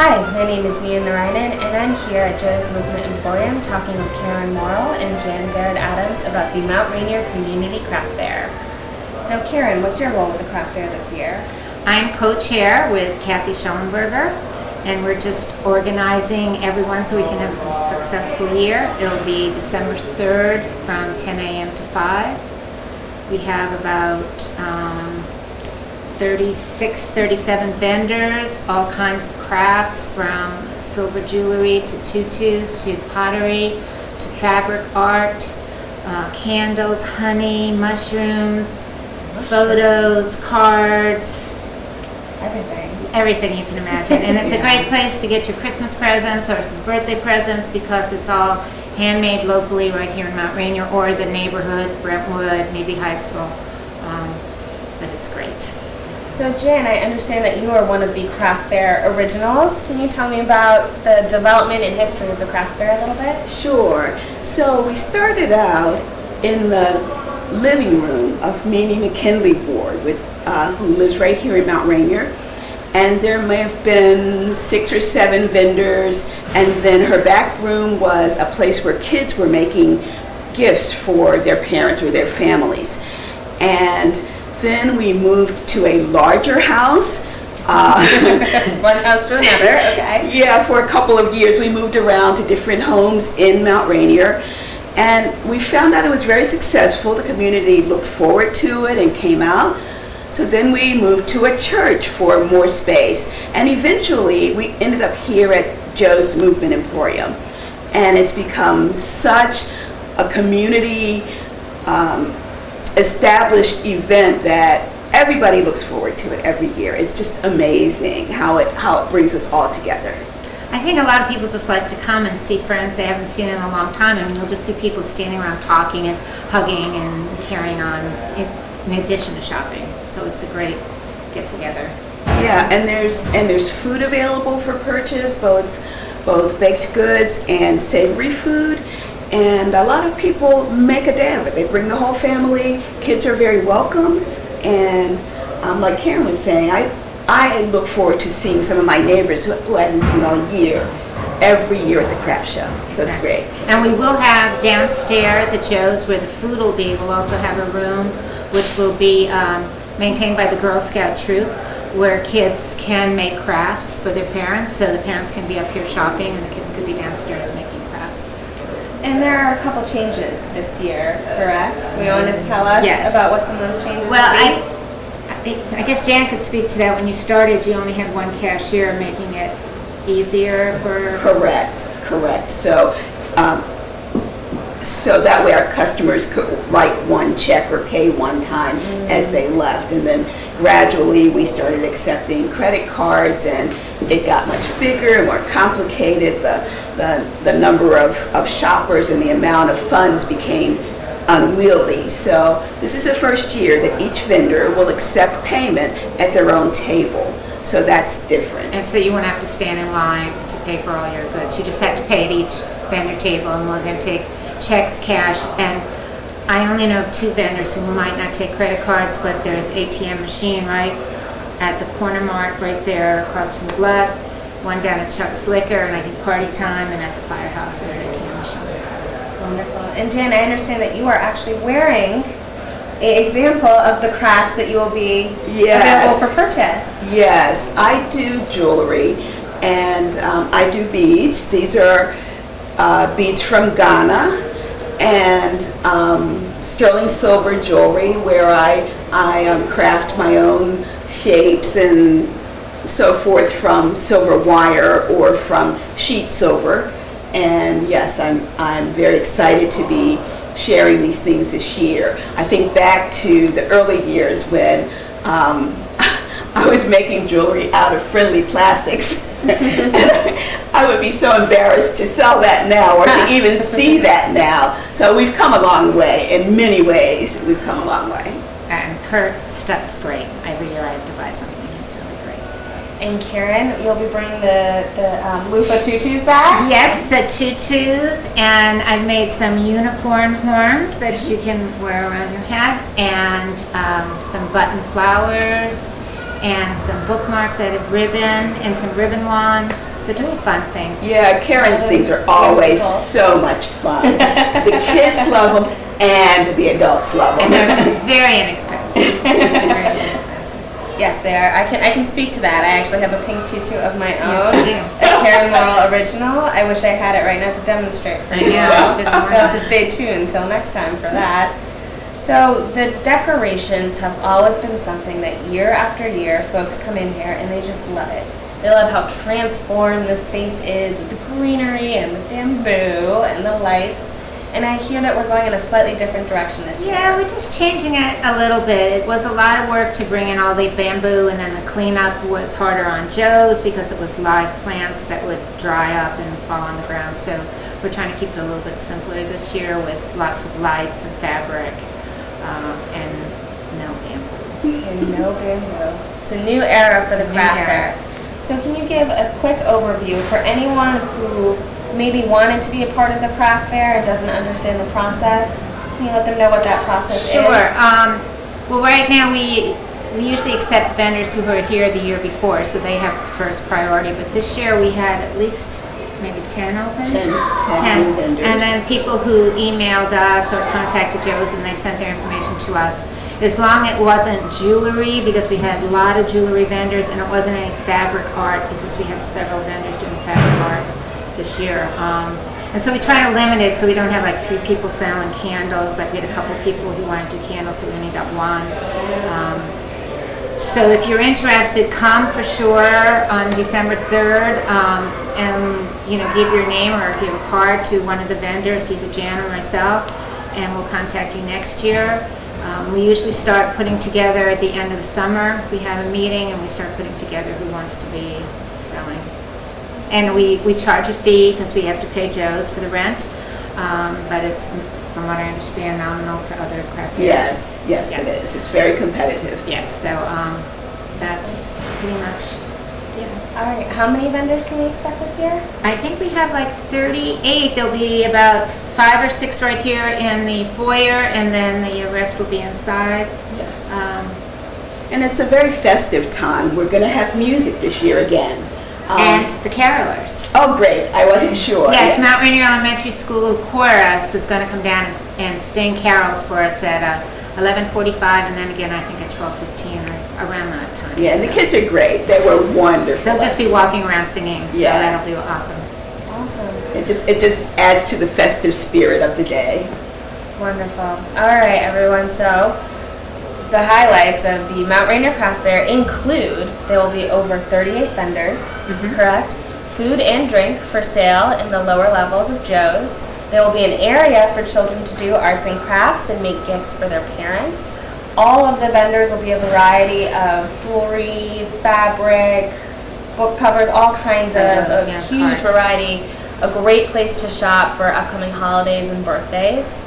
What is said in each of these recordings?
Hi, my name is Rainier, and I'm here at Joe's Movement Emporium talking with Karen Morrill and Jan Barrett-Adams about the Mount Rainier Community Craft Fair. So Karen, what's your role with the craft fair this year? I'm co-chair with Kathy Schellenberger, and we're just organizing everyone so we can have a successful year. It'll be December 3rd from 10 a.m. to 5. We have about 37 vendors, all kinds of crafts from silver jewelry to tutus to pottery to fabric art, candles, honey, mushrooms, photos, cards, everything you can imagine. And it's a great place to get your Christmas presents or some birthday presents because it's all handmade locally right here in Mount Rainier or the neighborhood, Brentwood, maybe Hydesville, but it's great. So Jan, I understand that you are one of the craft fair originals. Can you tell me about the development and history of the craft fair a little bit? Sure. So we started out in the living room of Mimi McKinley Ward, who lives right here in Mount Rainier. And there may have been 6 or 7 vendors, and then her back room was a place where kids were making gifts for their parents or their families. And then we moved to a larger house. One house to another, okay. Yeah, for a couple of years we moved around to different homes in Mount Rainier. And we found out it was very successful. The community looked forward to it and came out. So then we moved to a church for more space. And eventually we ended up here at Joe's Movement Emporium. And it's become such a community established event that everybody looks forward to it every year. It's just amazing how it brings us all together. I think a lot of people just like to come and see friends they haven't seen in a long time. I mean, you'll just see people standing around talking and hugging and carrying on in addition to shopping. So it's a great get-together. Yeah, and there's food available for purchase, both baked goods and savory food. And a lot of people make a day of it. They bring the whole family. Kids are very welcome. And like Karen was saying, I look forward to seeing some of my neighbors who I haven't seen all year, every year at the craft show. So It's great. And we will have downstairs at Joe's where the food will be. We'll also have a room which will be maintained by the Girl Scout troop where kids can make crafts for their parents. So the parents can be up here shopping and the kids could be downstairs making crafts. And there are a couple changes this year, correct? We want to tell us about what some of those changes Well, will be? I guess Jan could speak to that. When you started, you only had one cashier, making it easier for... Correct. So that way our customers could write one check or pay one time as they left. And then gradually we started accepting credit cards and it got much bigger and more complicated. The number of shoppers and the amount of funds became unwieldy. So this is the first year that each vendor will accept payment at their own table. So that's different. And so you won't have to stand in line to pay for all your goods. You just have to pay at each vendor table, and we're going to take checks, cash, and I only know of 2 vendors who might not take credit cards, but there's ATM machine right at the corner mart right there across from Glut, one down at Chuck's Liquor, and I think Party Time, and at the Firehouse there's ATM machines. Wonderful. And Jan, I understand that you are actually wearing an example of the crafts that you will be available for purchase. Yes, I do jewelry and I do beads. These are beads from Ghana and sterling silver jewelry where I craft my own shapes and so forth from silver wire or from sheet silver. And yes, I'm very excited to be sharing these things this year. I think back to the early years when I was making jewelry out of friendly plastics. And I would be so embarrassed to sell that now or to even see that now. So we've come a long way. In many ways, we've come a long way. And her stuff is great. I really like to buy something. It's really great. And Karen, you'll be bringing the loofah tutus back? Yes, the tutus, and I've made some unicorn horns that you can wear around your head, and some button flowers, and some bookmarks out of ribbon, and some ribbon wands. So just fun things. Yeah, Karen's things are always so much fun. The kids love them, and the adults love them. And they're very inexpensive. Very inexpensive. Yes, they are. I can speak to that. I actually have a pink tutu of my own. Yes, you do. A Karen Morrill original. I wish I had it right now to demonstrate for you. I know. You'll have to stay tuned until next time for that. So the decorations have always been something that year after year folks come in here and they just love it. They love how transformed the space is with the greenery and the bamboo and the lights. And I hear that we're going in a slightly different direction this year. Yeah, we're just changing it a little bit. It was a lot of work to bring in all the bamboo, and then the cleanup was harder on Joe's because it was live plants that would dry up and fall on the ground. So we're trying to keep it a little bit simpler this year with lots of lights and fabric and no bamboo. And no bamboo. It's a new era for the craft fair. So can you give a quick overview for anyone who maybe wanted to be a part of the craft fair and doesn't understand the process? Can you let them know what that process is? Sure. Well, right now we usually accept vendors who were here the year before, so they have first priority. But this year we had at least maybe 10 opens? 10 new vendors. And then people who emailed us or contacted Joe's and they sent their information to us. As long as it wasn't jewelry, because we had a lot of jewelry vendors, and it wasn't any fabric art, because we had several vendors doing fabric art this year. And so we try to limit it so we don't have like 3 people selling candles. Like we had a couple people who wanted to do candles, so we only got 1. So if you're interested, come for sure on December 3rd, and give your name, or if you have a card, to one of the vendors, to either Jan or myself, and we'll contact you next year. We usually start putting together at the end of the summer. We have a meeting and we start putting together who wants to be selling. And we charge a fee because we have to pay Joe's for the rent, but it's, from what I understand, nominal to other craft fairs. Yes, it is. It's very competitive. Yes, so that's pretty much, All right, how many vendors can we expect this year? I think we have like 38. There'll be about 5 or 6 right here in the foyer, and then the rest will be inside. Yes. And it's a very festive time. We're going to have music this year again. And the carolers. Oh, great. I wasn't sure. Yes, Mount Rainier Elementary School Chorus is going to come down and sing carols for us at 11:45, and then again I think at 12:15 or around that time. Yeah, and the kids are great. They were wonderful. They'll just be walking around singing, so that'll be awesome. Awesome. It just adds to the festive spirit of the day. Wonderful. All right, everyone. So the highlights of the Mount Rainier Craft Fair include there will be over 38 vendors, correct? Food and drink for sale in the lower levels of Joe's. There will be an area for children to do arts and crafts and make gifts for their parents. All of the vendors will be a variety of jewelry, fabric, book covers, all kinds of huge variety. A great place to shop for upcoming holidays and birthdays.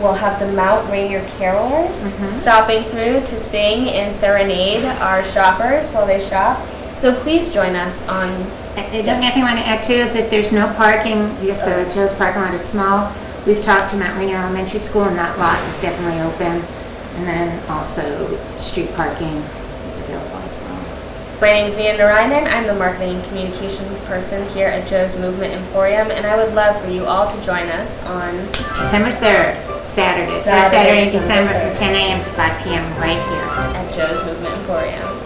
We'll have the Mount Rainier Carolers stopping through to sing and serenade our shoppers while they shop. So please join us on... The only thing I want to add too is if there's no parking, because the Joe's parking lot is small, we've talked to Mount Rainier Elementary School and that lot is definitely open. And then also street parking is available as well. My name is Nia Narayanan. I'm the marketing and communication person here at Joe's Movement Emporium, and I would love for you all to join us on December 3rd, Saturday. First Saturday in December from 10 a.m. to 5 p.m. right here at Joe's Movement Emporium.